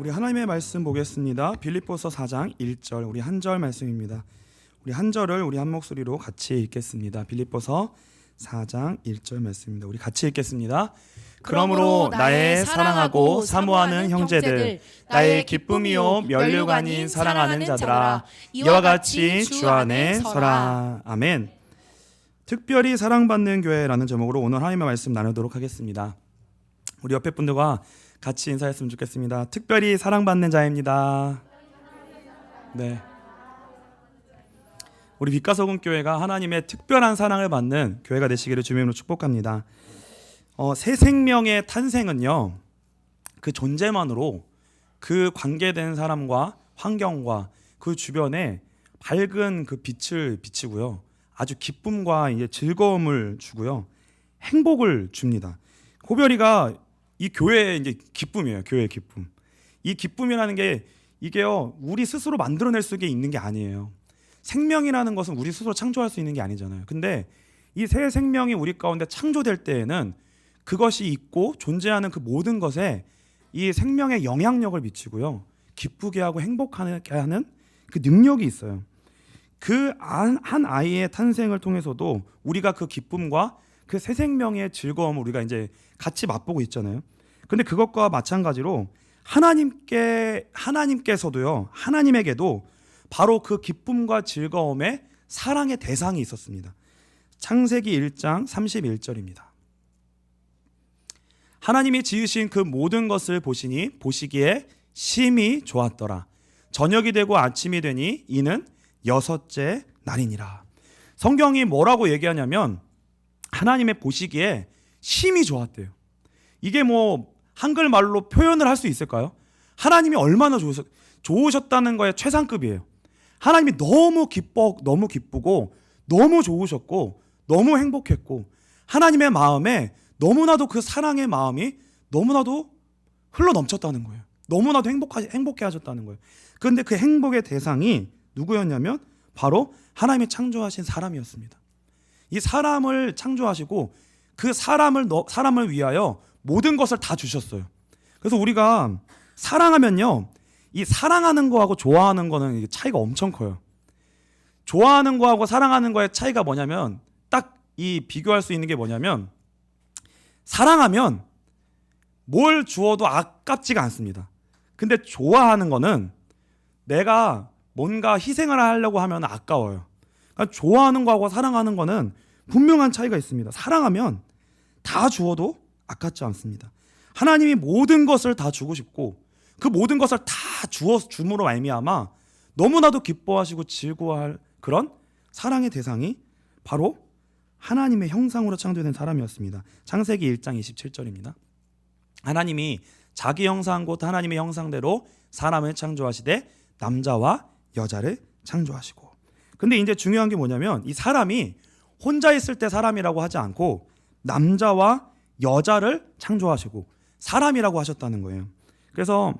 우리 하나님의 말씀 보겠습니다. 빌립보서 4장 1절 우리 한 절 말씀입니다. 우리 한 절을 우리 한 목소리로 같이 읽겠습니다. 빌립보서 4장 1절 말씀입니다. 우리 같이 읽겠습니다. 그러므로 나의 사랑하고 사모하는 형제들, 나의 기쁨이요 면류가 아닌 사랑하는 자들아, 이와 같이 주 안에 서라. 아멘. 특별히 사랑받는 교회라는 제목으로 오늘 하나님의 말씀 나누도록 하겠습니다. 우리 옆에 분들과 같이 인사했으면 좋겠습니다. 특별히 사랑받는 자입니다. 네. 우리 빛가서군 교회가 하나님의 특별한 사랑을 받는 교회가 되시기를 주님으로 축복합니다. 새 생명의 탄생은요, 그 존재만으로 그 관계된 사람과 환경과 그 주변에 밝은 그 빛을 비치고요, 아주 기쁨과 이제 즐거움을 주고요, 행복을 줍니다. 호별이가 이 교회의 이제 기쁨이에요. 교회의 기쁨. 이 기쁨이라는 게 이게요, 우리 스스로 만들어낼 수 있는 게 아니에요. 생명이라는 것은 우리 스스로 창조할 수 있는 게 아니잖아요. 근데 이 새 생명이 우리 가운데 창조될 때에는 그것이 있고 존재하는 그 모든 것에 이 생명의 영향력을 미치고요, 기쁘게 하고 행복하게 하는 그 능력이 있어요. 그 한 아이의 탄생을 통해서도 우리가 그 기쁨과 그 새 생명의 즐거움을 우리가 이제 같이 맛보고 있잖아요. 근데 그것과 마찬가지로 하나님께서도요, 하나님에게도 바로 그 기쁨과 즐거움의 사랑의 대상이 있었습니다. 창세기 1장 31절입니다. 하나님이 지으신 그 모든 것을 보시니 보시기에 심히 좋았더라. 저녁이 되고 아침이 되니 이는 여섯째 날이니라. 성경이 뭐라고 얘기하냐면 하나님의 보시기에 심히 좋았대요. 이게 뭐 한글말로 표현을 할 수 있을까요? 하나님이 얼마나 좋으셨다는 거에 최상급이에요. 하나님이 너무 기쁘고 너무 좋으셨고 너무 행복했고 하나님의 마음에 너무나도 그 사랑의 마음이 너무나도 흘러넘쳤다는 거예요. 너무나도 행복해 하셨다는 거예요. 그런데 그 행복의 대상이 누구였냐면 바로 하나님이 창조하신 사람이었습니다. 이 사람을 창조하시고 그 사람을 위하여 모든 것을 다 주셨어요. 그래서 우리가 사랑하면요, 이 사랑하는 거하고 좋아하는 거는 차이가 엄청 커요. 좋아하는 거하고 사랑하는 거의 차이가 뭐냐면, 딱 이 비교할 수 있는 게 뭐냐면, 사랑하면 뭘 주어도 아깝지가 않습니다. 근데 좋아하는 거는 내가 뭔가 희생을 하려고 하면 아까워요. 그러니까 좋아하는 거하고 사랑하는 거는 분명한 차이가 있습니다. 사랑하면 다 주어도 아깝지 않습니다. 하나님이 모든 것을 다 주고 싶고 그 모든 것을 다 줌으로 말미암아 너무나도 기뻐하시고 즐거워할 그런 사랑의 대상이 바로 하나님의 형상으로 창조된 사람이었습니다. 창세기 1장 27절입니다. 하나님이 자기 형상 곧 하나님의 형상대로 사람을 창조하시되 남자와 여자를 창조하시고. 근데 이제 중요한 게 뭐냐면 이 사람이 혼자 있을 때 사람이라고 하지 않고 남자와 여자를 창조하시고 사람이라고 하셨다는 거예요. 그래서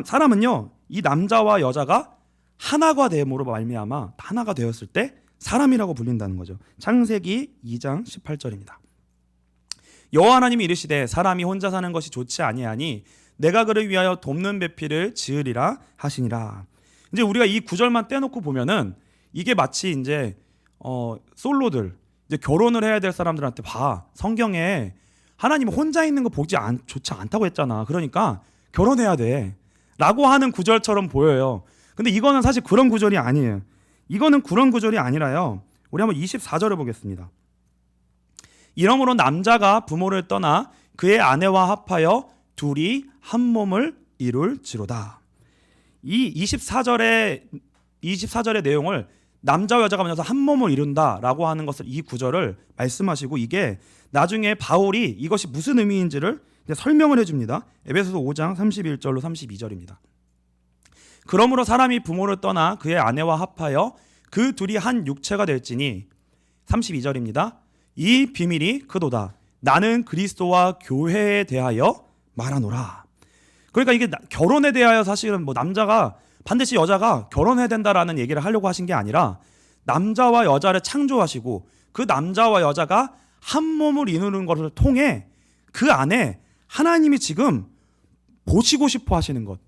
사람은요, 이 남자와 여자가 하나가 됨으로 말미암아 하나가 되었을 때 사람이라고 불린다는 거죠. 창세기 2장 18절입니다. 여호와 하나님이 이르시되 사람이 혼자 사는 것이 좋지 아니하니 내가 그를 위하여 돕는 배필을 지으리라 하시니라. 이제 우리가 이 구절만 떼놓고 보면은 이게 마치 이제 솔로들, 이제 결혼을 해야 될 사람들한테 성경에 하나님 혼자 있는 거 좋지 않다고 했잖아. 그러니까 결혼해야 돼 라고 하는 구절처럼 보여요. 근데 이거는 사실 그런 구절이 아니에요. 이거는 그런 구절이 아니라요, 우리 한번 24절을 보겠습니다. 이러므로 남자가 부모를 떠나 그의 아내와 합하여 둘이 한 몸을 이룰지로다. 이 24절의 내용을 남자와 여자가 만나서 한 몸을 이룬다라고 하는 것을, 이 구절을 말씀하시고, 이게 나중에 바울이 이것이 무슨 의미인지를 설명을 해줍니다. 에베소서 5장 31절로 32절입니다. 그러므로 사람이 부모를 떠나 그의 아내와 합하여 그 둘이 한 육체가 될지니, 32절입니다. 이 비밀이 그도다. 나는 그리스도와 교회에 대하여 말하노라. 그러니까 이게 결혼에 대하여 사실은 뭐 남자가 반드시 여자가 결혼해야 된다라는 얘기를 하려고 하신 게 아니라 남자와 여자를 창조하시고 그 남자와 여자가 한 몸을 이루는 것을 통해 그 안에 하나님이 지금 보시고 싶어 하시는 것,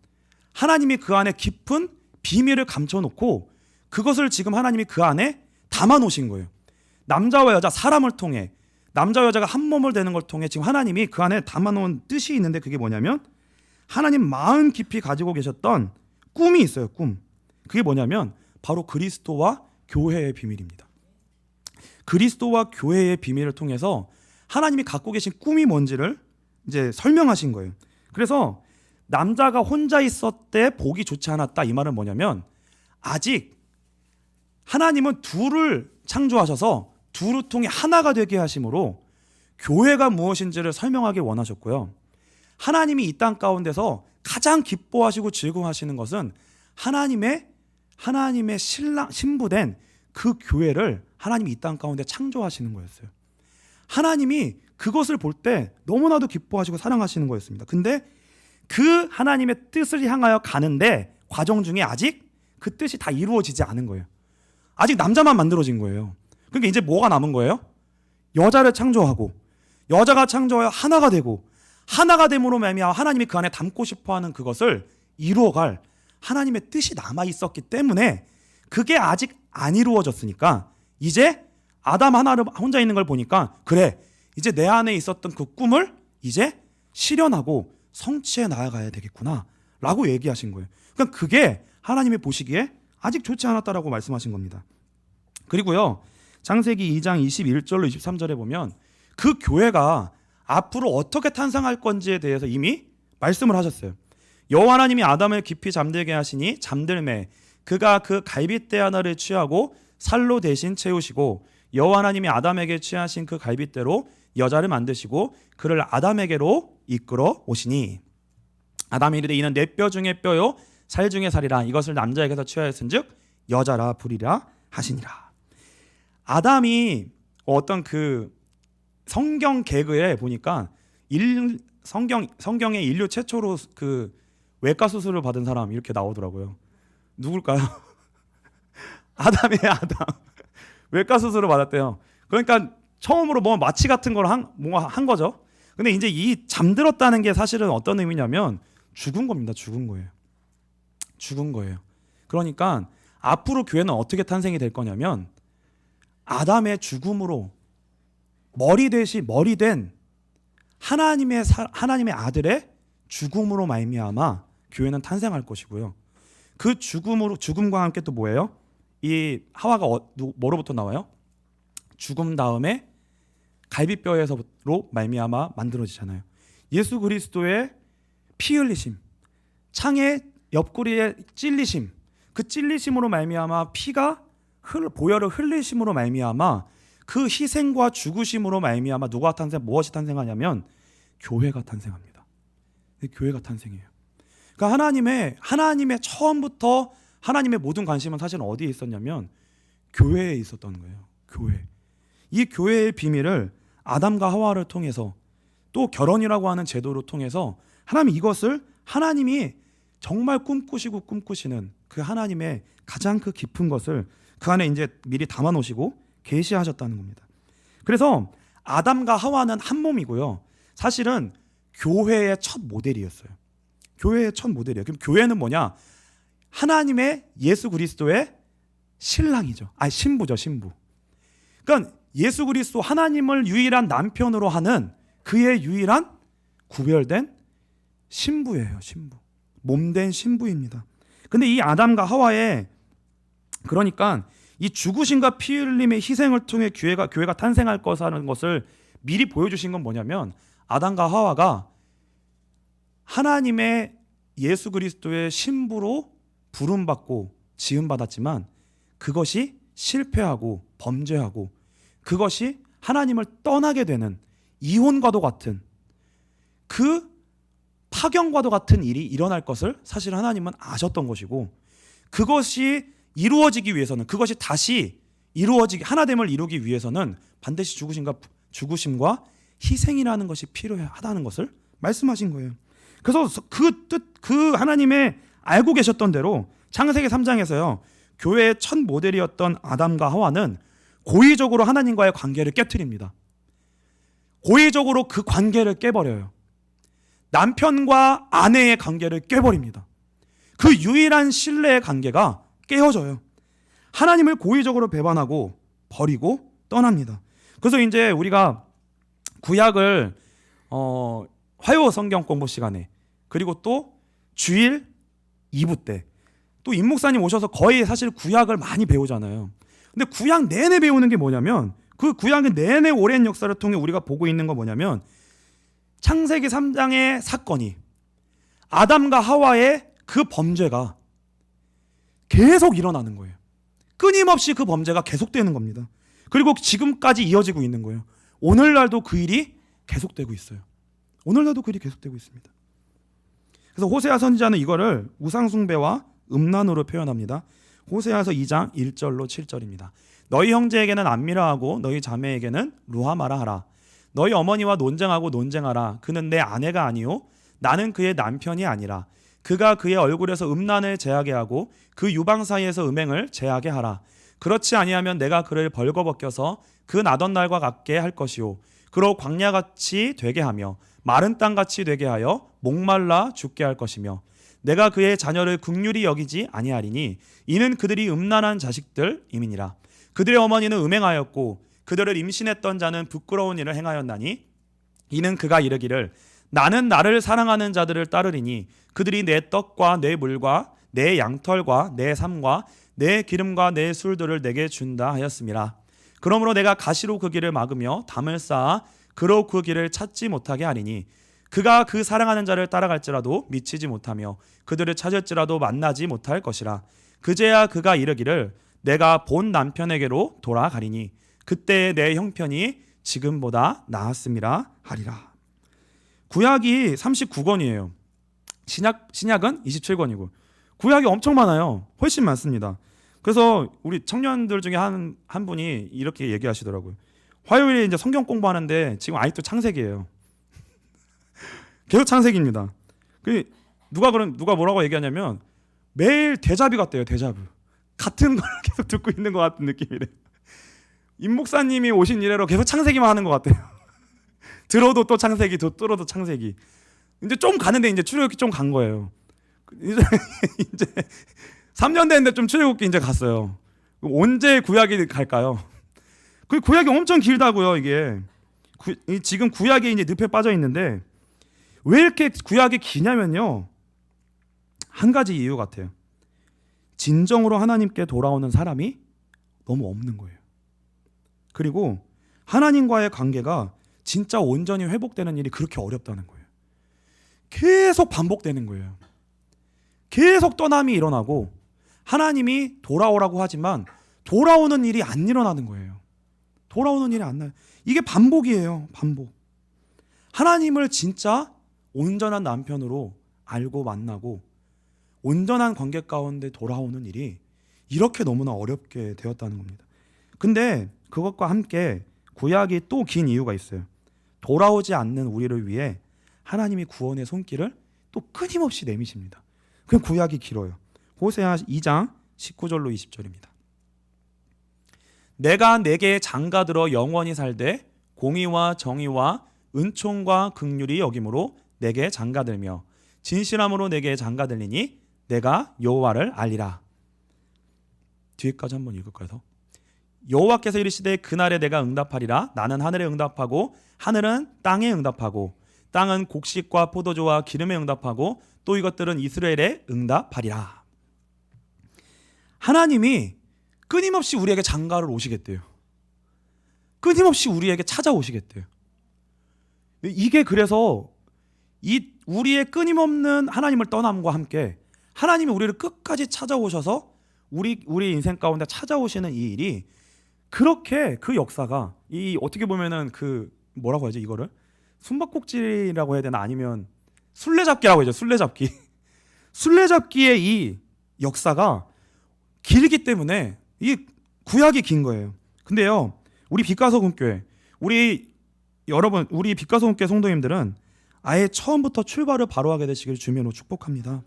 하나님이 그 안에 깊은 비밀을 감춰놓고 그것을 지금 하나님이 그 안에 담아놓으신 거예요. 남자와 여자, 사람을 통해, 남자와 여자가 한 몸을 되는 걸 통해 지금 하나님이 그 안에 담아놓은 뜻이 있는데, 그게 뭐냐면 하나님 마음 깊이 가지고 계셨던 꿈이 있어요. 꿈. 그게 뭐냐면 바로 그리스도와 교회의 비밀입니다. 그리스도와 교회의 비밀을 통해서 하나님이 갖고 계신 꿈이 뭔지를 이제 설명하신 거예요. 그래서 남자가 혼자 있었대 보기 좋지 않았다, 이 말은 뭐냐면 아직 하나님은 둘을 창조하셔서 둘을 통해 하나가 되게 하심으로 교회가 무엇인지를 설명하기 원하셨고요. 하나님이 이 땅 가운데서 가장 기뻐하시고 즐거워하시는 것은 하나님의 신부된 그 교회를 하나님이 이 땅 가운데 창조하시는 거였어요. 하나님이 그것을 볼 때 너무나도 기뻐하시고 사랑하시는 거였습니다. 근데 그 하나님의 뜻을 향하여 가는데 과정 중에 아직 그 뜻이 다 이루어지지 않은 거예요. 아직 남자만 만들어진 거예요. 그러니까 이제 뭐가 남은 거예요? 여자를 창조하고, 여자가 창조하여 하나가 되고, 하나가 됨으로 말미암아 하나님이 그 안에 담고 싶어하는 그것을 이루어갈 하나님의 뜻이 남아 있었기 때문에, 그게 아직 안 이루어졌으니까 이제 아담 하나를 혼자 있는 걸 보니까, 그래, 이제 내 안에 있었던 그 꿈을 이제 실현하고 성취해 나아가야 되겠구나 라고 얘기하신 거예요. 그러니까 그게 하나님이 보시기에 아직 좋지 않았다라고 말씀하신 겁니다. 그리고요, 창세기 2장 21절로 23절에 보면 그 교회가 앞으로 어떻게 탄생할 건지에 대해서 이미 말씀을 하셨어요. 여호와 하나님이 아담을 깊이 잠들게 하시니 잠들매 그가 그 갈빗대 하나를 취하고 살로 대신 채우시고, 여호와 하나님이 아담에게 취하신 그 갈빗대로 여자를 만드시고 그를 아담에게로 이끌어 오시니, 아담이 이르되 이는 내 뼈 중에 뼈요 살 중에 살이라, 이것을 남자에게서 취하였은즉 여자라 부리라 하시니라. 아담이 어떤 그 성경 개그에 보니까 성경에 인류 최초로 그 외과 수술을 받은 사람 이렇게 나오더라고요. 누굴까요? 아담이에요. 아담. 외과 수술을 받았대요. 그러니까 처음으로 뭐 마취 같은 걸 뭔가 한 거죠. 근데 이제 이 잠들었다는 게 사실은 어떤 의미냐면 죽은 겁니다. 죽은 거예요. 죽은 거예요. 그러니까 앞으로 교회는 어떻게 탄생이 될 거냐면 아담의 죽음으로 머리 된 하나님의 아들의 죽음으로 말미암아 교회는 탄생할 것이고요. 그 죽음과 함께 또 뭐예요? 이 하와가 뭐로부터 나와요? 죽음 다음에 갈비뼈에서로 말미암아 만들어지잖아요. 예수 그리스도의 피 흘리심, 창의 옆구리에 찔리심, 그 찔리심으로 말미암아 피가 보혈을 흘리심으로 말미암아 그 희생과 죽으심으로 말미암아 무엇이 탄생하냐면 교회가 탄생합니다. 교회가 탄생해요. 그러니까 하나님의 처음부터 하나님의 모든 관심은 사실은 어디에 있었냐면 교회에 있었던 거예요. 교회. 이 교회의 비밀을 아담과 하와를 통해서, 또 결혼이라고 하는 제도를 통해서 하나님이 정말 꿈꾸시는 그 하나님의 가장 그 깊은 것을 그 안에 이제 미리 담아 놓으시고 계시하셨다는 겁니다. 그래서 아담과 하와는 한 몸이고요. 사실은 교회의 첫 모델이었어요. 교회의 첫 모델이에요. 그럼 교회는 뭐냐? 하나님의 예수 그리스도의 신랑이죠. 신부죠, 신부. 그러니까 예수 그리스도 하나님을 유일한 남편으로 하는 그의 유일한 구별된 신부예요, 신부. 몸된 신부입니다. 근데 이 아담과 하와의, 그러니까 이 죽으심과 피 흘림의 희생을 통해 교회가 탄생할 것이라는 것을 미리 보여주신 건 뭐냐면, 아담과 하와가 하나님의 예수 그리스도의 신부로 부름받고 지음받았지만 그것이 실패하고 범죄하고 그것이 하나님을 떠나게 되는 이혼과도 같은, 그 파경과도 같은 일이 일어날 것을 사실 하나님은 아셨던 것이고, 그것이 이루어지기 위해서는, 그것이 다시 하나됨을 이루기 위해서는 반드시 죽으심과 희생이라는 것이 필요하다는 것을 말씀하신 거예요. 그래서 그 하나님의 알고 계셨던 대로 창세기 3장에서요, 교회의 첫 모델이었던 아담과 하와는 고의적으로 하나님과의 관계를 깨트립니다. 고의적으로 그 관계를 깨버려요. 남편과 아내의 관계를 깨버립니다. 그 유일한 신뢰의 관계가 깨어져요. 하나님을 고의적으로 배반하고 버리고 떠납니다. 그래서 이제 우리가 구약을 화요 성경 공부 시간에, 그리고 또 주일 2부 때 또 임 목사님 오셔서 거의 사실 구약을 많이 배우잖아요. 근데 구약 내내 배우는 게 뭐냐면, 그 구약의 내내 오랜 역사를 통해 우리가 보고 있는 건 뭐냐면, 창세기 3장의 사건이, 아담과 하와의 그 범죄가 계속 일어나는 거예요. 끊임없이 그 범죄가 계속되는 겁니다. 그리고 지금까지 이어지고 있는 거예요. 오늘날도 그 일이 계속되고 있어요. 오늘날도 그 일이 계속되고 있습니다. 그래서 호세아 선지자는 이거를 우상숭배와 음란으로 표현합니다. 호세아서 2장 1절로 7절입니다. 너희 형제에게는 안미라하고 너희 자매에게는 루하마라 하라. 너희 어머니와 논쟁하라. 그는 내 아내가 아니요 나는 그의 남편이 아니라. 그가 그의 얼굴에서 음란을 제하게 하고 그 유방 사이에서 음행을 제하게 하라. 그렇지 아니하면 내가 그를 벌거벗겨서 그 나던 날과 같게 할 것이요 그로 광야같이 되게 하며 마른 땅같이 되게 하여 목말라 죽게 할 것이며 내가 그의 자녀를 긍휼히 여기지 아니하리니 이는 그들이 음란한 자식들임이니라. 그들의 어머니는 음행하였고 그들을 임신했던 자는 부끄러운 일을 행하였나니 이는 그가 이르기를 나는 나를 사랑하는 자들을 따르리니 그들이 내 떡과 내 물과 내 양털과 내 삶과 내 기름과 내 술들을 내게 준다 하였음이라. 그러므로 내가 가시로 그 길을 막으며 담을 쌓아 그로 그 길을 찾지 못하게 하리니 그가 그 사랑하는 자를 따라갈지라도 미치지 못하며 그들을 찾을지라도 만나지 못할 것이라. 그제야 그가 이르기를 내가 본 남편에게로 돌아가리니 그때 내 형편이 지금보다 나았음이라 하리라. 구약이 39권이에요. 신약은 27권이고 구약이 엄청 많아요. 훨씬 많습니다. 그래서 우리 청년들 중에 한 분이 이렇게 얘기하시더라고요. 화요일에 이제 성경 공부하는데 지금 아직도 창세기예요. 계속 창세기입니다. 누가 뭐라고 얘기하냐면 매일 데자뷰 같대요. 데자뷰. 같은 걸 계속 듣고 있는 것 같은 느낌이래. 임 목사님이 오신 이래로 계속 창세기만 하는 것 같아요. 들어도 또 창세기, 들어도 창세기. 이제 좀 가는데 이제 출애굽기 좀 간 거예요. 이제 3년 됐는데 좀 출애굽기 이제 갔어요. 언제 구약이 갈까요? 그 구약이 엄청 길다고요. 이게 지금 구약이 이제 늪에 빠져 있는데 왜 이렇게 구약이 기냐면요, 한 가지 이유 같아요. 진정으로 하나님께 돌아오는 사람이 너무 없는 거예요. 그리고 하나님과의 관계가 진짜 온전히 회복되는 일이 그렇게 어렵다는 거예요. 계속 반복되는 거예요. 계속 떠남이 일어나고 하나님이 돌아오라고 하지만 돌아오는 일이 안 일어나는 거예요. 돌아오는 일이 안 나요. 이게 반복이에요. 반복. 하나님을 진짜 온전한 남편으로 알고 만나고 온전한 관계 가운데 돌아오는 일이 이렇게 너무나 어렵게 되었다는 겁니다. 근데 그것과 함께 구약이 또 긴 이유가 있어요. 돌아오지 않는 우리를 위해 하나님이 구원의 손길을 또 끊임없이 내미십니다. 그 구약이 길어요. 호세아 2장 19절로 20절입니다. 내가 내게 장가들어 영원히 살되 공의와 정의와 은총과 긍휼이 여김으로 내게 장가들며 진실함으로 내게 장가들리니 내가 여호와를 알리라. 뒤에까지 한번 읽을까요? 여호와께서 이르시되 그날에 내가 응답하리라. 나는 하늘에 응답하고 하늘은 땅에 응답하고 땅은 곡식과 포도주와 기름에 응답하고 또 이것들은 이스라엘에 응답하리라. 하나님이 끊임없이 우리에게 장가를 오시겠대요. 끊임없이 우리에게 찾아오시겠대요. 이게 그래서 이 우리의 끊임없는 하나님을 떠남과 함께 하나님이 우리를 끝까지 찾아오셔서 우리 인생 가운데 찾아오시는 이 일이 그렇게 그 역사가 이 어떻게 보면은 그 뭐라고 하지 이거를 숨바꼭질이라고 해야 되나 아니면 술래잡기라고 하죠. 술래잡기. 술래잡기의 이 역사가 길기 때문에 이 구약이 긴 거예요. 근데요, 우리 빛가서금교회, 여러분, 우리 빛가서금교회 성도님들은 아예 처음부터 출발을 바로 하게 되시길 주님으로 축복합니다.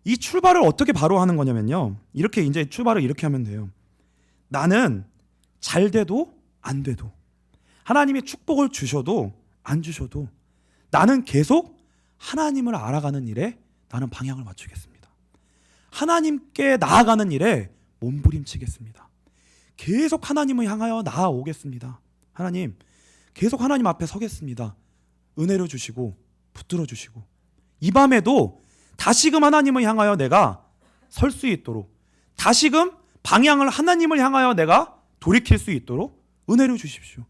이 출발을 어떻게 바로 하는 거냐면요, 이렇게 이제 출발을 이렇게 하면 돼요. 나는 잘 돼도 안 돼도 하나님이 축복을 주셔도 안 주셔도 나는 계속 하나님을 알아가는 일에 나는 방향을 맞추겠습니다. 하나님께 나아가는 일에 몸부림치겠습니다. 계속 하나님을 향하여 나아오겠습니다. 하나님, 계속 하나님 앞에 서겠습니다. 은혜를 주시고 붙들어 주시고, 이 밤에도 다시금 하나님을 향하여 내가 설 수 있도록, 다시금 방향을 하나님을 향하여 내가 돌이킬 수 있도록 은혜를 주십시오.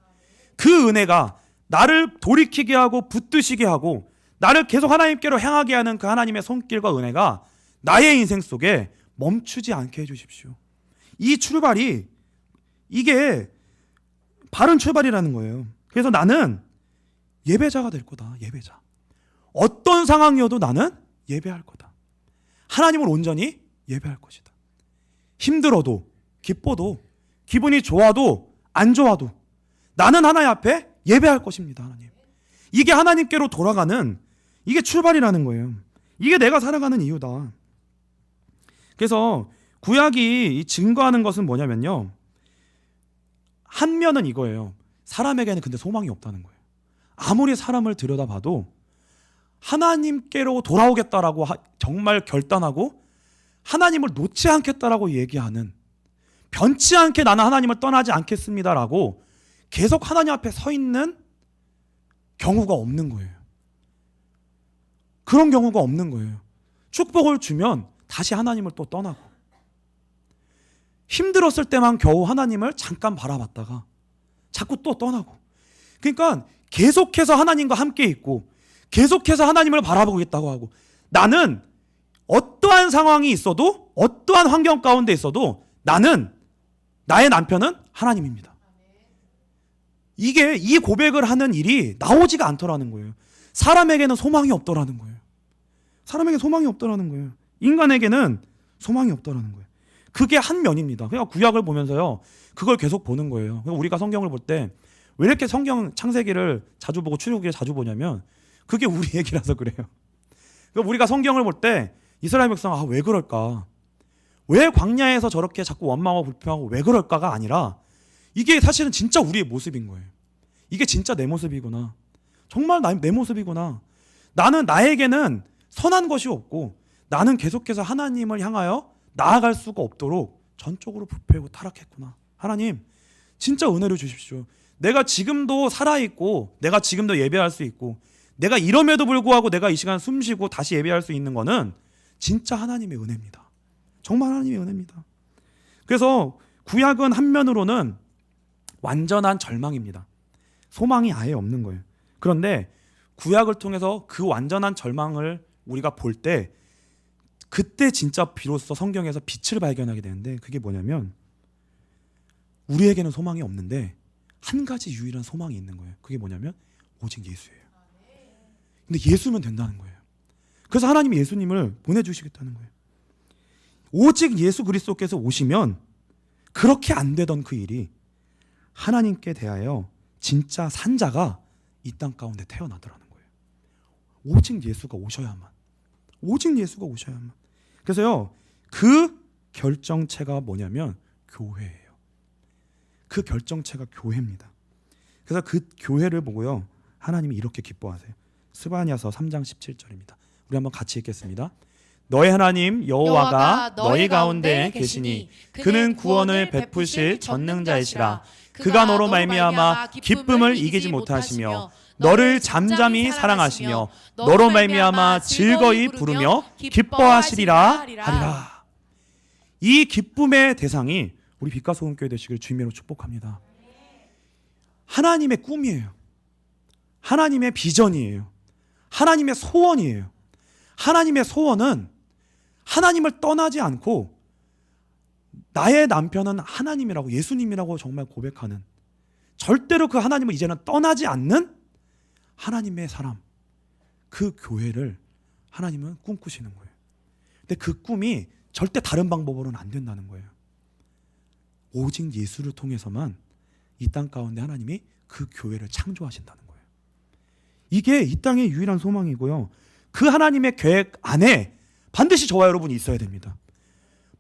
그 은혜가 나를 돌이키게 하고 붙드시게 하고 나를 계속 하나님께로 향하게 하는 그 하나님의 손길과 은혜가 나의 인생 속에 멈추지 않게 해주십시오. 이 출발이, 이게 바른 출발이라는 거예요. 그래서 나는 예배자가 될 거다. 예배자. 어떤 상황이어도 나는 예배할 거다. 하나님을 온전히 예배할 것이다. 힘들어도 기뻐도 기분이 좋아도 안 좋아도 나는 하나님 앞에 예배할 것입니다. 하나님. 이게 하나님께로 돌아가는, 이게 출발이라는 거예요. 이게 내가 살아가는 이유다. 그래서 구약이 증거하는 것은 뭐냐면요, 한 면은 이거예요. 사람에게는 근데 소망이 없다는 거예요. 아무리 사람을 들여다봐도 하나님께로 돌아오겠다라고 정말 결단하고 하나님을 놓지 않겠다라고 얘기하는, 변치 않게 나는 하나님을 떠나지 않겠습니다라고 계속 하나님 앞에 서 있는 경우가 없는 거예요. 그런 경우가 없는 거예요. 축복을 주면 다시 하나님을 또 떠나고, 힘들었을 때만 겨우 하나님을 잠깐 바라봤다가 자꾸 또 떠나고, 그러니까 계속해서 하나님과 함께 있고 계속해서 하나님을 바라보고 있다고 하고, 나는 어떠한 상황이 있어도 어떠한 환경 가운데 있어도 나는, 나의 남편은 하나님입니다. 이게, 이 고백을 하는 일이 나오지가 않더라는 거예요. 사람에게는 소망이 없더라는 거예요. 사람에게 소망이 없더라는 거예요. 인간에게는 소망이 없더라는 거예요. 그게 한 면입니다. 그러니까 구약을 보면서요, 그걸 계속 보는 거예요. 우리가 성경을 볼 때 왜 이렇게 성경 창세기를 자주 보고 출애굽기를 자주 보냐면 그게 우리 얘기라서 그래요. 그러니까 우리가 성경을 볼 때 이스라엘 백성, 왜 그럴까? 왜 광야에서 저렇게 자꾸 원망하고 불평하고 왜 그럴까가 아니라, 이게 사실은 진짜 우리의 모습인 거예요. 이게 진짜 내 모습이구나. 정말 내 모습이구나. 나에게는 선한 것이 없고 나는 계속해서 하나님을 향하여 나아갈 수가 없도록 전적으로 부패하고 타락했구나. 하나님, 진짜 은혜를 주십시오. 내가 지금도 살아있고 내가 지금도 예배할 수 있고 내가 이럼에도 불구하고 내가 이 시간 숨 쉬고 다시 예배할 수 있는 거는 진짜 하나님의 은혜입니다. 정말 하나님의 은혜입니다. 그래서 구약은 한면으로는 완전한 절망입니다. 소망이 아예 없는 거예요. 그런데 구약을 통해서 그 완전한 절망을 우리가 볼 때, 그때 진짜 비로소 성경에서 빛을 발견하게 되는데, 그게 뭐냐면 우리에게는 소망이 없는데 한 가지 유일한 소망이 있는 거예요. 그게 뭐냐면 오직 예수예요. 근데 예수면 된다는 거예요. 그래서 하나님이 예수님을 보내주시겠다는 거예요. 오직 예수 그리스도께서 오시면 그렇게 안 되던 그 일이 하나님께 대하여 진짜 산자가 이 땅 가운데 태어나더라는 거예요. 오직 예수가 오셔야만. 오직 예수가 오셔야만. 그래서요, 그 결정체가 뭐냐면 교회예요. 그 결정체가 교회입니다. 그래서 그 교회를 보고요, 하나님이 이렇게 기뻐하세요. 스바냐서 3장 17절입니다. 우리 한번 같이 읽겠습니다. 너희 하나님 여호와가 너희 가운데 계시니 그는 구원을 베푸실 전능자이시라. 그가 너로 말미암아 기쁨을 이기지 못하시며 너를 잠잠히 사랑하시며 너로 말미암아 즐거이 부르며 기뻐하시리라 하리라. 이 기쁨의 대상이 우리 빛과 소금 교회 되시길 주님으로 축복합니다. 하나님의 꿈이에요. 하나님의 비전이에요. 하나님의 소원이에요. 하나님의 소원은 하나님을 떠나지 않고 나의 남편은 하나님이라고, 예수님이라고 정말 고백하는, 절대로 그 하나님을 이제는 떠나지 않는 하나님의 사람, 그 교회를 하나님은 꿈꾸시는 거예요. 근데 그 꿈이 절대 다른 방법으로는 안 된다는 거예요. 오직 예수를 통해서만 이 땅 가운데 하나님이 그 교회를 창조하신다는 거예요. 이게 이 땅의 유일한 소망이고요, 그 하나님의 계획 안에 반드시 저와 여러분이 있어야 됩니다.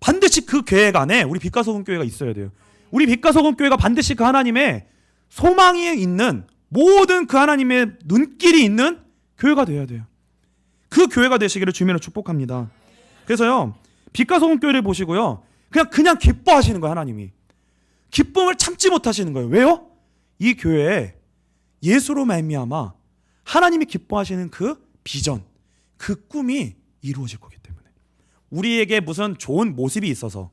반드시 그 계획 안에 우리 빛과 소금 교회가 있어야 돼요. 우리 빛과 소금 교회가 반드시 그 하나님의 소망이 있는, 모든 그 하나님의 눈길이 있는 교회가 되어야 돼요. 그 교회가 되시기를 주님으로 축복합니다. 그래서요, 빛과 소금 교회를 보시고요, 그냥 기뻐하시는 거예요. 하나님이 기쁨을 참지 못하시는 거예요. 왜요? 이 교회에 예수로 말미암아 하나님이 기뻐하시는 그 비전, 그 꿈이 이루어질 거기 때문에, 우리에게 무슨 좋은 모습이 있어서,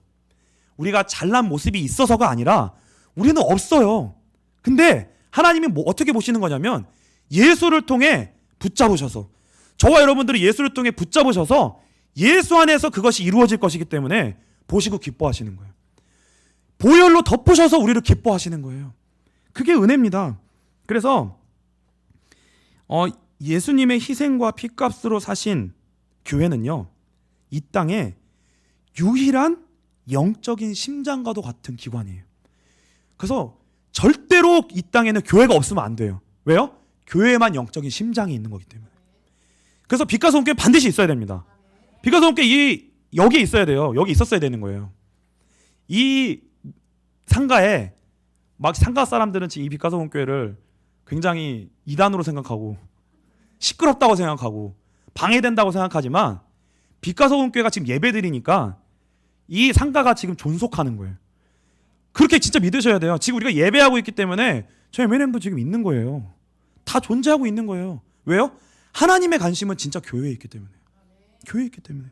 우리가 잘난 모습이 있어서가 아니라 우리는 없어요. 근데 하나님이 어떻게 보시는 거냐면, 예수를 통해 붙잡으셔서, 저와 여러분들이 예수를 통해 붙잡으셔서 예수 안에서 그것이 이루어질 것이기 때문에 보시고 기뻐하시는 거예요. 보혈로 덮으셔서 우리를 기뻐하시는 거예요. 그게 은혜입니다. 그래서 예수님의 희생과 피값으로 사신 교회는요, 이 땅에 유일한 영적인 심장과도 같은 기관이에요. 그래서 절대로 이 땅에는 교회가 없으면 안 돼요. 왜요? 교회에만 영적인 심장이 있는 거기 때문에. 그래서 빛과 소금 교회 반드시 있어야 됩니다. 빛과 소금 교회 여기에 있어야 돼요. 여기 있었어야 되는 거예요. 이 상가에 막 상가 사람들은 지금 이 빛과 소금 교회를 굉장히 이단으로 생각하고 시끄럽다고 생각하고 방해된다고 생각하지만, 빛과 소금 교회가 지금 예배드리니까 이 상가가 지금 존속하는 거예요. 그렇게 진짜 믿으셔야 돼요. 지금 우리가 예배하고 있기 때문에 저희 M&M도 지금 있는 거예요. 다 존재하고 있는 거예요. 왜요? 하나님의 관심은 진짜 교회에 있기 때문에. 교회에 있기 때문에.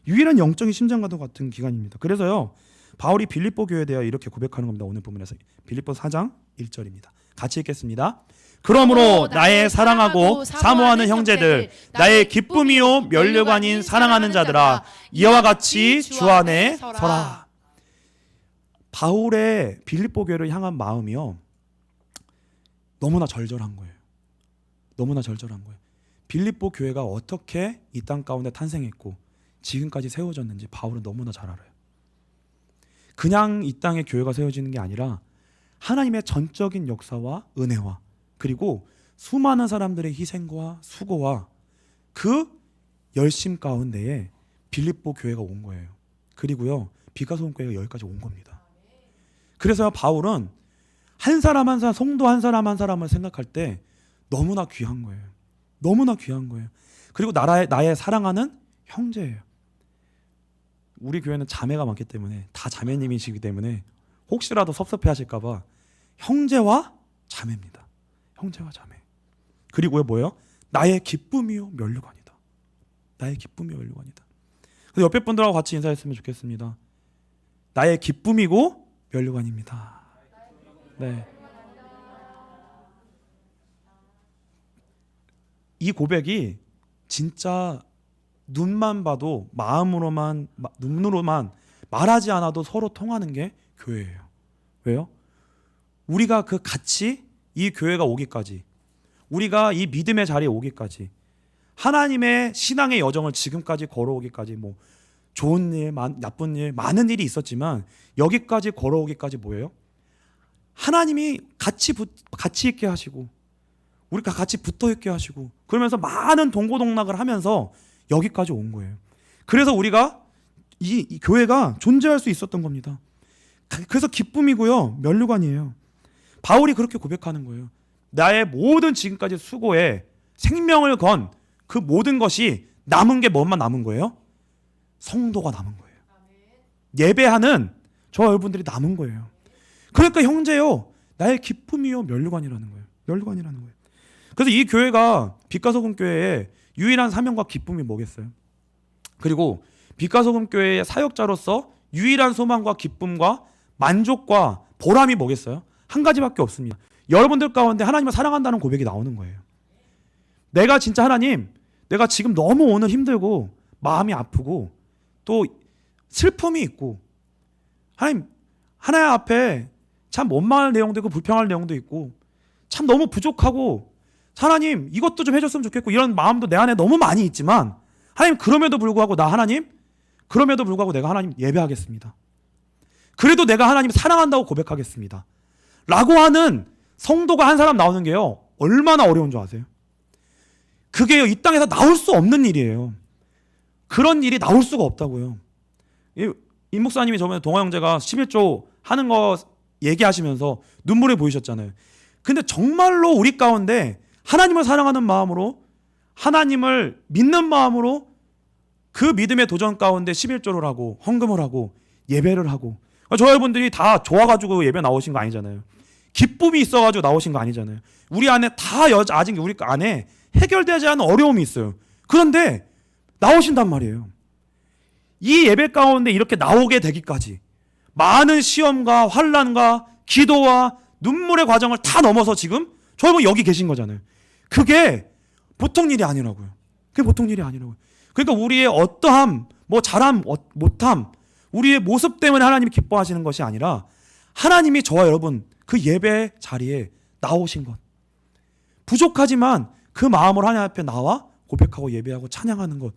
유일한 영적인 심장과도 같은 기관입니다. 그래서요, 바울이 빌립보 교회에 대하여 이렇게 고백하는 겁니다. 오늘 본문에서 빌립보 4장 1절입니다. 같이 읽겠습니다. 그러므로 나의 사랑하고 사모하는 형제들, 나의 기쁨이요 면류관인 사랑하는 자들아, 이와 같이 주 안에 서라. 바울의 빌립보 교회를 향한 마음이요, 너무나 절절한 거예요. 너무나 절절한 거예요. 빌립보 교회가 어떻게 이 땅 가운데 탄생했고 지금까지 세워졌는지 바울은 너무나 잘 알아요. 그냥 이 땅에 교회가 세워지는 게 아니라 하나님의 전적인 역사와 은혜와, 그리고 수많은 사람들의 희생과 수고와 그 열심 가운데에 빌립보 교회가 온 거예요. 그리고요, 빛과 소금 교회가 여기까지 온 겁니다. 그래서 바울은 한 사람 한 사람, 성도 한 사람 한 사람을 생각할 때 너무나 귀한 거예요. 너무나 귀한 거예요. 그리고 나의 사랑하는 형제예요. 우리 교회는 자매가 많기 때문에, 다 자매님이시기 때문에 혹시라도 섭섭해 하실까 봐 형제와 자매입니다. 형제와 자매. 그리고요, 뭐예요? 나의 기쁨이요 면류관이다. 나의 기쁨이요 면류관이다. 그래서 옆에 분들하고 같이 인사했으면 좋겠습니다. 나의 기쁨이고 면류관입니다. 네. 이 고백이 진짜 눈만 봐도, 마음으로만, 눈으로만 말하지 않아도 서로 통하는 게 교회예요. 왜요? 우리가 그 같이 이 교회가 오기까지, 우리가 이 믿음의 자리에 오기까지, 하나님의 신앙의 여정을 지금까지 걸어오기까지, 뭐 좋은 일, 나쁜 일, 많은 일이 있었지만 여기까지 걸어오기까지 뭐예요? 하나님이 같이 있게 하시고, 우리가 같이 붙어 있게 하시고, 그러면서 많은 동고동락을 하면서 여기까지 온 거예요. 그래서 우리가 이 교회가 존재할 수 있었던 겁니다. 그래서 기쁨이고요 면류관이에요. 바울이 그렇게 고백하는 거예요. 나의 모든 지금까지 수고에 생명을 건 그 모든 것이 남은 게 뭐만 남은 거예요? 성도가 남은 거예요. 예배하는 저와 여러분들이 남은 거예요. 그러니까 형제요, 나의 기쁨이요 면류관이라는 거예요. 면류관이라는 거예요. 그래서 이 교회가 빛과 소금 교회의 유일한 사명과 기쁨이 뭐겠어요? 그리고 빛과 소금 교회의 사역자로서 유일한 소망과 기쁨과 만족과 보람이 뭐겠어요? 한 가지밖에 없습니다. 여러분들 가운데 하나님을 사랑한다는 고백이 나오는 거예요. 내가 진짜 하나님, 내가 지금 너무 오늘 힘들고 마음이 아프고 또 슬픔이 있고, 하나님 앞에 참 원망할 내용도 있고 불평할 내용도 있고 참 너무 부족하고, 하나님 이것도 좀 해줬으면 좋겠고, 이런 마음도 내 안에 너무 많이 있지만, 하나님 그럼에도 불구하고 내가 하나님 예배하겠습니다. 그래도 내가 하나님 사랑한다고 고백하겠습니다 라고 하는 성도가 한 사람 나오는 게요, 얼마나 어려운 줄 아세요? 그게요, 이 땅에서 나올 수 없는 일이에요. 그런 일이 나올 수가 없다고요. 임 목사님이 저번에 동화 형제가 11조 하는 거 얘기하시면서 눈물이 보이셨잖아요. 근데 정말로 우리 가운데 하나님을 사랑하는 마음으로 하나님을 믿는 마음으로 그 믿음의 도전 가운데 11조를 하고 헌금을 하고 예배를 하고, 저 여러분들이 다 좋아가지고 예배 나오신 거 아니잖아요. 기쁨이 있어가지고 나오신 거 아니잖아요. 우리 안에 다 아직 우리 안에 해결되지 않은 어려움이 있어요. 그런데 나오신단 말이에요. 이 예배 가운데 이렇게 나오게 되기까지 많은 시험과 환난과 기도와 눈물의 과정을 다 넘어서 지금 저 여러분 여기 계신 거잖아요. 그게 보통 일이 아니라고요. 그게 보통 일이 아니라고요. 그러니까 우리의 어떠함, 뭐 잘함, 못함, 우리의 모습 때문에 하나님이 기뻐하시는 것이 아니라 하나님이 저와 여러분 그 예배 자리에 나오신 것, 부족하지만 그 마음으로 하나님 앞에 나와 고백하고 예배하고 찬양하는 것,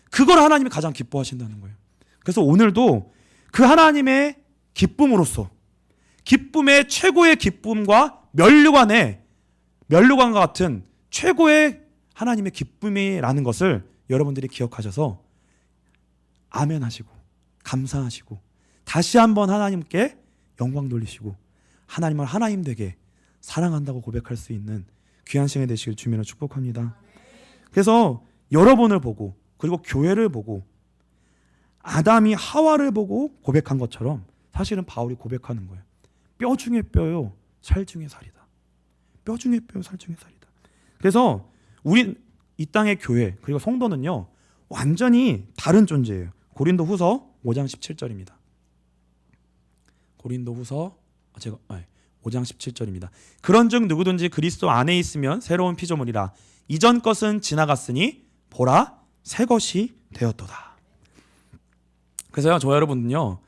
그걸 하나님이 가장 기뻐하신다는 거예요. 그래서 오늘도 그 하나님의 기쁨으로써, 기쁨의 최고의 기쁨과 면류관과 같은 최고의 하나님의 기쁨이라는 것을 여러분들이 기억하셔서 아멘 하시고 감사하시고 다시 한번 하나님께 영광 돌리시고 하나님을 하나님 되게 사랑한다고 고백할 수 있는 귀한 시간이 되시길 주님으로 축복합니다. 그래서 여러분을 보고 그리고 교회를 보고 아담이 하와를 보고 고백한 것처럼 사실은 바울이 고백하는 거예요. 뼈 중에 뼈요, 살 중에 살이다. 뼈 중에 뼈요, 살 중에 살이다. 그래서 우리 이 땅의 교회 그리고 성도는요 완전히 다른 존재예요. 고린도후서 5장 17절입니다. 고린도후서 5장 17절입니다. 그런즉 누구든지 그리스도 안에 있으면 새로운 피조물이라. 이전 것은 지나갔으니 보라 새 것이 되었도다. 그래서요 저 여러분은요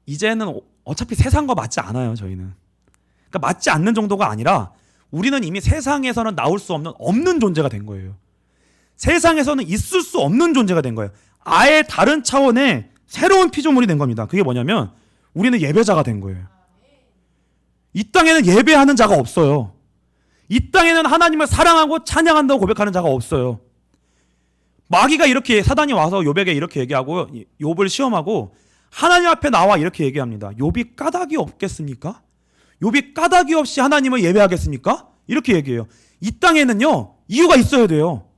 이제는 어차피 세상과 맞지 않아요. 저희는 그러니까 맞지 않는 정도가 아니라 우리는 이미 세상에서는 나올 수 없는 존재가 된 거예요. 세상에서는 있을 수 없는 존재가 된 거예요. 아예 다른 차원의 새로운 피조물이 된 겁니다. 그게 뭐냐면 우리는 예배자가 된 거예요. 이 땅에는 예배하는 자가 없어요. 이 땅에는 하나님을 사랑하고 찬양한다고 고백하는 자가 없어요. 마귀가 이렇게, 사단이 와서 욥에게 이렇게 얘기하고 욥을 시험하고 하나님 앞에 나와 이렇게 얘기합니다. 욥이 까닭이 없겠습니까? 욥이 까닭이 없이 하나님을 예배하겠습니까? 이렇게 얘기해요. 이 땅에는요 이유가 있어야 돼요.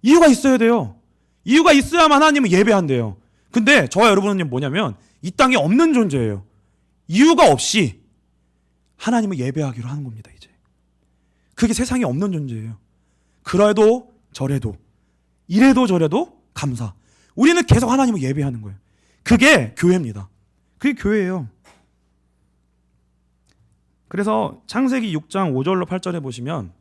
이유가 있어야 돼요. 이유가 있어야만 하나님을 예배한대요. 근데 저와 여러분은 뭐냐면 이 땅에 없는 존재예요. 이유가 없이 하나님을 예배하기로 하는 겁니다. 이제 그게 세상에 없는 존재예요. 그래도 저래도 이래도 저래도 감사. 우리는 계속 하나님을 예배하는 거예요. 그게 교회입니다. 그게 교회예요. 그래서 창세기 6장 5절로 8절에 보시면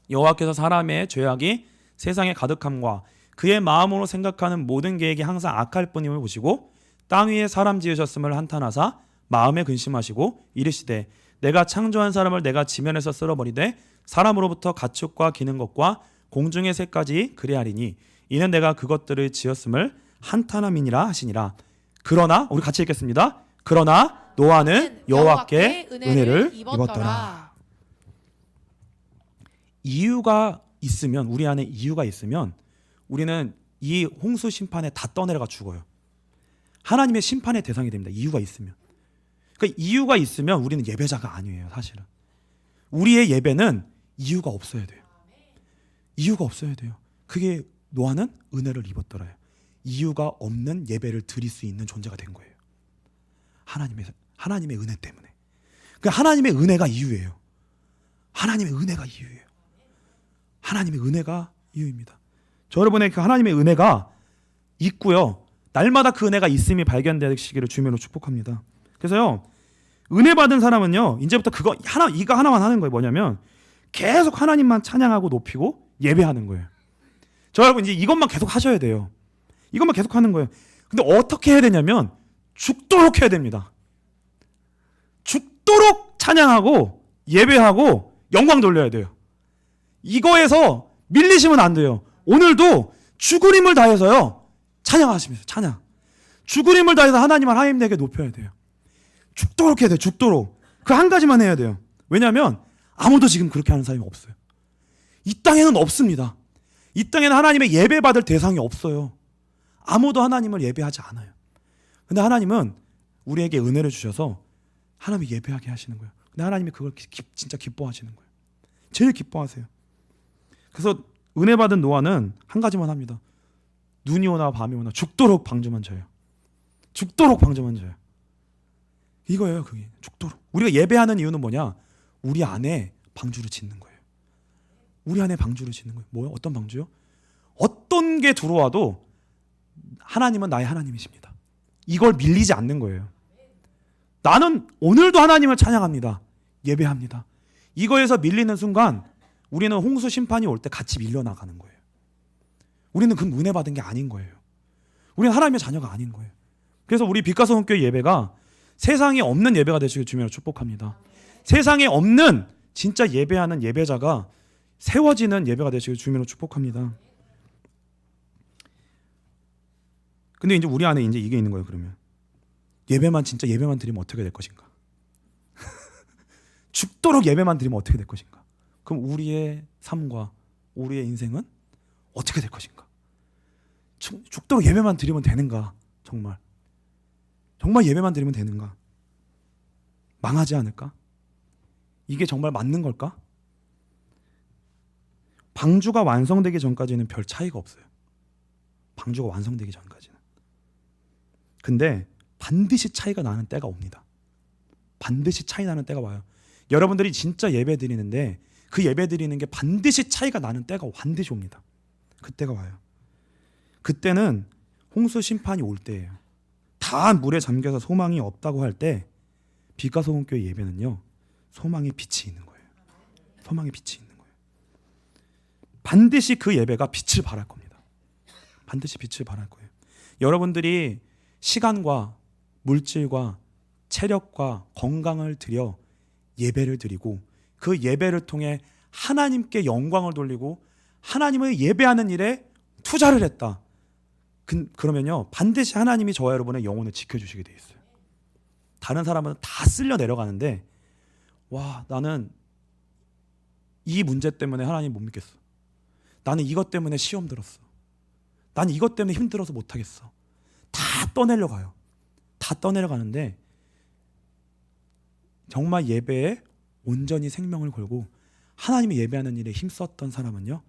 여호와께서 사람의 죄악이 세상에 가득함과 그의 마음으로 생각하는 모든 계획이 항상 악할 뿐임을 보시고 땅 위에 사람 지으셨음을 한탄하사 마음에 근심하시고 이르시되 내가 창조한 사람을 내가 지면에서 쓸어버리되 사람으로부터 가축과 기는 것과 공중의 새까지 그리하리니 이는 내가 그것들을 지었음을 한탄함이니라 하시니라. 그러나 우리 같이 읽겠습니다. 그러나 노아는 여호와께 은혜를 입었더라. 이유가 있으면, 우리 안에 이유가 있으면 우리는 이 홍수 심판에 다 떠내려가 죽어요. 하나님의 심판의 대상이 됩니다. 이유가 있으면. 그러니까 이유가 있으면 우리는 예배자가 아니에요. 사실은 우리의 예배는 이유가 없어야 돼요. 이유가 없어야 돼요. 그게 노아는 은혜를 입었더라요. 이유가 없는 예배를 드릴 수 있는 존재가 된 거예요. 하나님의 은혜 때문에. 그러니까 하나님의 은혜가 이유예요. 하나님의 은혜가 이유예요. 하나님의 은혜가 이유입니다. 저 여러분의 그 하나님의 은혜가 있고요. 날마다 그 은혜가 있음이 발견되시기를 주님으로 축복합니다. 그래서요. 은혜 받은 사람은요. 이제부터 이거 하나만 하는 거예요. 뭐냐면 계속 하나님만 찬양하고 높이고 예배하는 거예요. 저 여러분 이제 이것만 계속 하셔야 돼요. 이것만 계속 하는 거예요. 근데 어떻게 해야 되냐면 죽도록 해야 됩니다. 죽도록 찬양하고 예배하고 영광 돌려야 돼요. 이거에서 밀리시면 안 돼요. 오늘도 죽을 힘을 다해서요. 찬양하시면서 찬양. 죽을 힘을 다해서 하나님에게 높여야 돼요. 죽도록 해야 돼요. 죽도록. 그 한 가지만 해야 돼요. 왜냐하면 아무도 지금 그렇게 하는 사람이 없어요. 이 땅에는 없습니다. 이 땅에는 하나님의 예배받을 대상이 없어요. 아무도 하나님을 예배하지 않아요. 근데 하나님은 우리에게 은혜를 주셔서 하나님을 예배하게 하시는 거예요. 근데 하나님이 그걸 진짜 기뻐하시는 거예요. 제일 기뻐하세요. 그래서 은혜 받은 노아는 한 가지만 합니다. 눈이 오나 밤이 오나 죽도록 방주만 져요. 죽도록 방주만 져요. 이거예요. 그게 죽도록. 우리가 예배하는 이유는 뭐냐? 우리 안에 방주를 짓는 거예요. 우리 안에 방주를 짓는 거예요. 뭐요? 어떤 방주요? 어떤 게 들어와도 하나님은 나의 하나님이십니다. 이걸 밀리지 않는 거예요. 나는 오늘도 하나님을 찬양합니다. 예배합니다. 이거에서 밀리는 순간 우리는 홍수 심판이 올 때 같이 밀려나가는 거예요. 우리는 그 은혜 받은 게 아닌 거예요. 우리는 하나님의 자녀가 아닌 거예요. 그래서 우리 빛가서 hon교회 예배가 세상에 없는 예배가 되시길 주님으로 축복합니다. 세상에 없는 진짜 예배하는 예배자가 세워지는 예배가 되시길 주님으로 축복합니다. 근데 이제 우리 안에 이제 이게 있는 거예요. 그러면 예배만 진짜 예배만 드리면 어떻게 될 것인가? 죽도록 예배만 드리면 어떻게 될 것인가? 그럼 우리의 삶과 우리의 인생은 어떻게 될 것인가? 죽도록 예배만 드리면 되는가? 정말 예배만 드리면 되는가? 망하지 않을까? 이게 정말 맞는 걸까? 방주가 완성되기 전까지는 별 차이가 없어요. 방주가 완성되기 전까지는. 근데 반드시 차이가 나는 때가 옵니다. 반드시 차이 나는 때가 와요. 여러분들이 진짜 예배 드리는데 그 예배 드리는 게 반드시 차이가 나는 때가 반드시 옵니다. 그때가 와요. 그때는 홍수 심판이 올 때예요. 다 물에 잠겨서 소망이 없다고 할 때 빛가서 hon교회 예배는요, 소망의 빛이 있는 거예요. 소망의 빛이 있는 거예요. 반드시 그 예배가 빛을 발할 겁니다. 반드시 빛을 발할 거예요. 여러분들이 시간과 물질과 체력과 건강을 들여 예배를 드리고 그 예배를 통해 하나님께 영광을 돌리고 하나님을 예배하는 일에 투자를 했다. 그러면요, 반드시 하나님이 저와 여러분의 영혼을 지켜주시게 돼 있어요. 다른 사람은 다 쓸려 내려가는데, 와, 나는 이 문제 때문에 하나님 못 믿겠어. 나는 이것 때문에 시험 들었어. 나는 이것 때문에 힘들어서 못하겠어. 다 떠내려가요. 다 떠내려가는데 정말 예배에 온전히 생명을 걸고 하나님이 예배하는 일에 힘썼던 사람은요,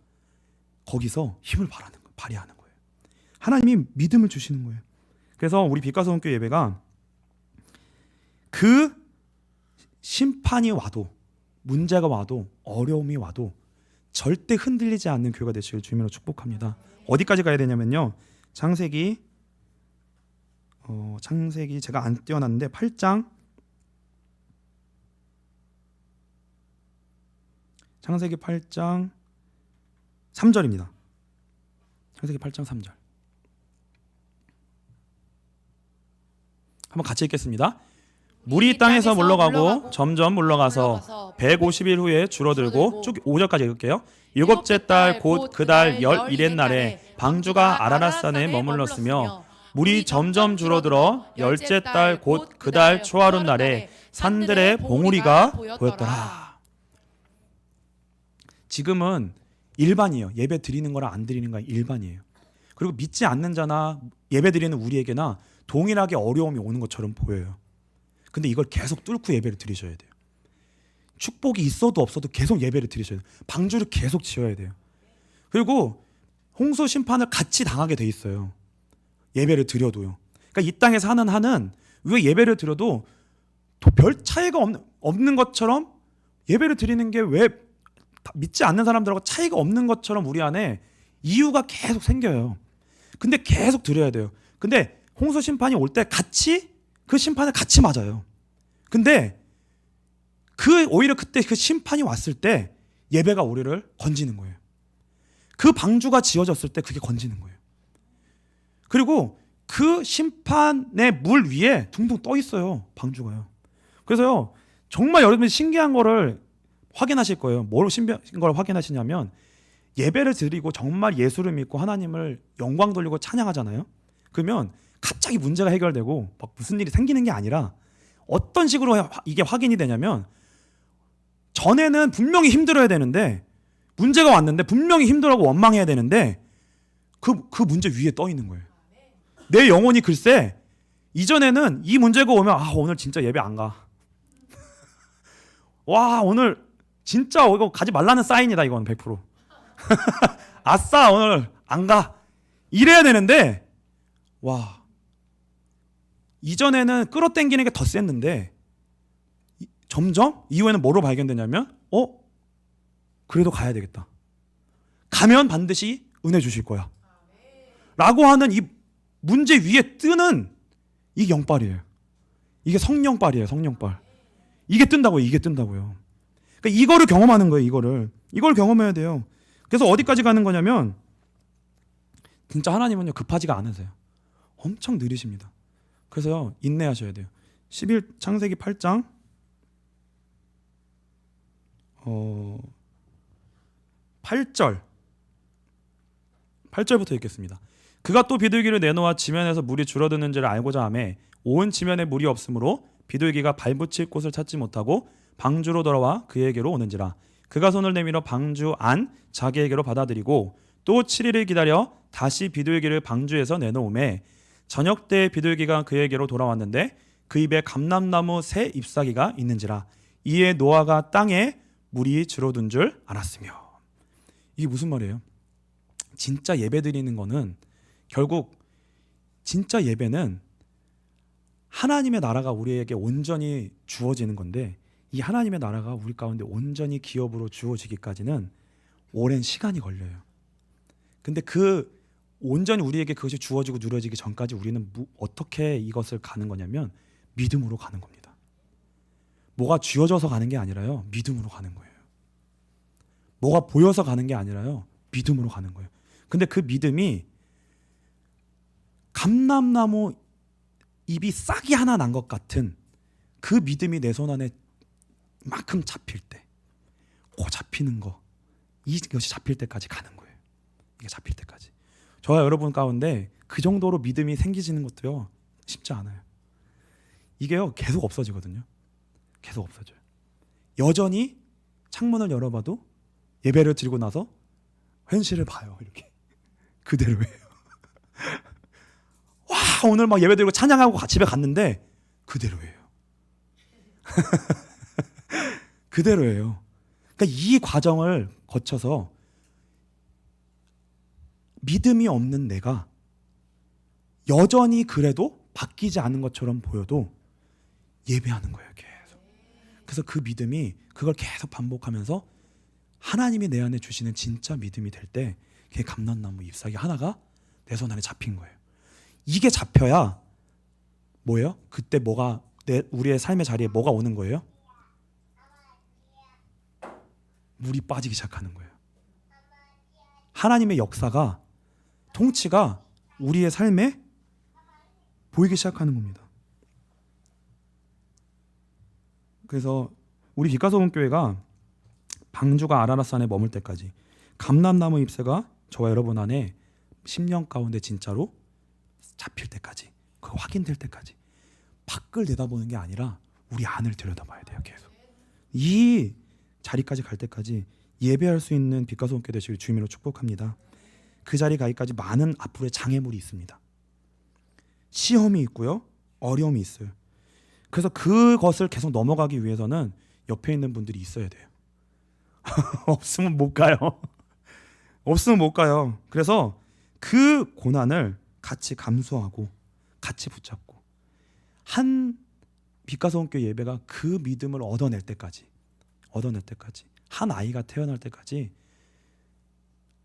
거기서 힘을 발휘하는 거예요. 하나님이 믿음을 주시는 거예요. 그래서 우리 빛가서 hon교회 예배가 그 심판이 와도, 문제가 와도, 어려움이 와도 절대 흔들리지 않는 교회가 되시길 주님으로 축복합니다. 어디까지 가야 되냐면요, 창세기 제가 안 띄워놨는데 8장, 창세기 8장 3절입니다. 창세기 8장 3절 한번 같이 읽겠습니다. 물이 땅에서 물러가고 점점 물러가서 150일 후에 줄어들고, 쭉 5절까지 읽을게요. 일곱째 달 곧 그 달 11일 날에 방주가 아라랏산에 머물렀으며 물이 점점 줄어들어 열째 달 곧 그 달 초하룻 날에 산들의 봉우리가 보였더라. 지금은 일반이에요. 예배 드리는 거랑 안 드리는 거랑 일반이에요. 그리고 믿지 않는 자나 예배 드리는 우리에게나 동일하게 어려움이 오는 것처럼 보여요. 근데 이걸 계속 뚫고 예배를 드리셔야 돼요. 축복이 있어도 없어도 계속 예배를 드리셔야 돼요. 방주를 계속 지어야 돼요. 그리고 홍수 심판을 같이 당하게 돼 있어요. 예배를 드려도요. 그러니까 이 땅에 사는 한은 왜 예배를 드려도 별 차이가 없는 것처럼 예배를 드리는 게 왜 믿지 않는 사람들하고 차이가 없는 것처럼 우리 안에 이유가 계속 생겨요. 근데 계속 드려야 돼요. 근데 홍수 심판이 올 때 같이 그 심판을 같이 맞아요. 근데 오히려 그때 그 심판이 왔을 때 예배가 우리를 건지는 거예요. 그 방주가 지어졌을 때 그게 건지는 거예요. 그리고 그 심판의 물 위에 둥둥 떠 있어요. 방주가요. 그래서요, 정말 여러분이 신기한 거를 확인하실 거예요. 뭘 신기한 걸 확인하시냐면, 예배를 드리고 정말 예수를 믿고 하나님을 영광 돌리고 찬양하잖아요. 그러면 갑자기 문제가 해결되고 막 무슨 일이 생기는 게 아니라 어떤 식으로 이게 확인이 되냐면, 전에는 분명히 힘들어야 되는데, 문제가 왔는데 분명히 힘들어하고 원망해야 되는데 그 문제 위에 떠 있는 거예요. 내 영혼이 글쎄 이전에는 이 문제가 오면 오늘 진짜 예배 안 가. 와, 오늘 진짜 이거 가지 말라는 사인이다. 이건 100%. 아싸 오늘 안 가. 이래야 되는데 와 이전에는 끌어당기는 게 더 셌는데 점점 이후에는 뭐로 발견되냐면 그래도 가야 되겠다. 가면 반드시 은혜 주실 거야. 라고 하는 이 문제 위에 뜨는 이 영빨이에요. 이게 성령빨이에요. 성령빨. 이게 뜬다고요. 이게 뜬다고요. 그러니까 이거를 경험하는 거예요. 이걸 경험해야 돼요. 그래서 어디까지 가는 거냐면 진짜 하나님은요 급하지가 않으세요. 엄청 느리십니다. 그래서 인내하셔야 돼요. 창세기 8장 8절부터 읽겠습니다. 그가 또 비둘기를 내놓아 지면에서 물이 줄어드는지를 알고자 하매 온 지면에 물이 없으므로 비둘기가 발붙일 곳을 찾지 못하고 방주로 돌아와 그에게로 오는지라. 그가 손을 내밀어 방주 안 자기에게로 받아들이고 또 7일을 기다려 다시 비둘기를 방주에서 내놓음에 저녁 때 비둘기가 그에게로 돌아왔는데 그 입에 감람나무 새 잎사귀가 있는지라. 이에 노아가 땅에 물이 줄어든 줄 알았으며. 이게 무슨 말이에요? 진짜 예배 드리는 거는 결국 진짜 예배는 하나님의 나라가 우리에게 온전히 주어지는 건데 이 하나님의 나라가 우리 가운데 온전히 기업으로 주어지기까지는 오랜 시간이 걸려요. 근데 그 온전히 우리에게 그것이 주어지고 누려지기 전까지 우리는 어떻게 이것을 가는 거냐면 믿음으로 가는 겁니다. 뭐가 쥐어져서 가는 게 아니라요. 믿음으로 가는 거예요. 뭐가 보여서 가는 게 아니라요. 믿음으로 가는 거예요. 근데 그 믿음이 감람나무 잎이 싹이 하나 난 것 같은 그 믿음이 내 손 안에 만큼 잡힐 때, 잡히는 거, 이것이 잡힐 때까지 가는 거예요. 이게 잡힐 때까지. 저와 여러분 가운데 그 정도로 믿음이 생기지는 것도요 쉽지 않아요. 이게요 계속 없어지거든요. 계속 없어져요. 여전히 창문을 열어봐도 예배를 드리고 나서 현실을 봐요. 이렇게 그대로예요. 와 오늘 막 예배 드리고 찬양하고 집에 갔는데 그대로예요. 그대로예요. 그러니까 이 과정을 거쳐서 믿음이 없는 내가 여전히 그래도 바뀌지 않은 것처럼 보여도 예배하는 거예요. 계속. 그래서 그 믿음이 그걸 계속 반복하면서 하나님이 내 안에 주시는 진짜 믿음이 될 때 그게 감람나무 잎사귀 하나가 내 손 안에 잡힌 거예요. 이게 잡혀야 뭐예요? 그때 뭐가 우리의 삶의 자리에 뭐가 오는 거예요? 물이 빠지기 시작하는 거예요. 하나님의 역사가 통치가 우리의 삶에 보이기 시작하는 겁니다. 그래서 우리 빛가서원교회가 방주가 아라라산에 머물 때까지 감람나무 잎새가 저와 여러분 안에 10년 가운데 진짜로 잡힐 때까지 그 확인될 때까지 밖을 내다보는 게 아니라 우리 안을 들여다봐야 돼요. 계속 이 자리까지 갈 때까지 예배할 수 있는 빛가서원교회 되시길 주님으로 축복합니다. 그 자리 가기까지 많은 앞으로의 장애물이 있습니다. 시험이 있고요. 어려움이 있어요. 그래서 그것을 계속 넘어가기 위해서는 옆에 있는 분들이 있어야 돼요. 없으면 못 가요. 없으면 못 가요. 그래서 그 고난을 같이 감수하고 같이 붙잡고 한 빛가서원교회 예배가 그 믿음을 얻어낼 때까지 한 아이가 태어날 때까지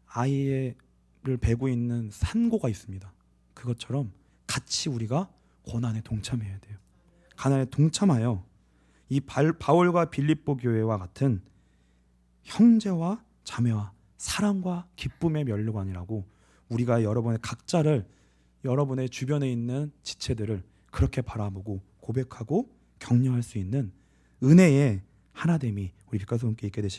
아이를 베고 있는 산고가 있습니다. 그것처럼 같이 우리가 고난에 동참해야 돼요. 고난에 동참하여 이 바울과 빌립보 교회와 같은 형제와 자매와 사랑과 기쁨의 면류관이라고 우리가 여러분의 각자를 여러분의 주변에 있는 지체들을 그렇게 바라보고 고백하고 격려할 수 있는 은혜의 하나됨이 우리 빛가서원교회 있게 되시길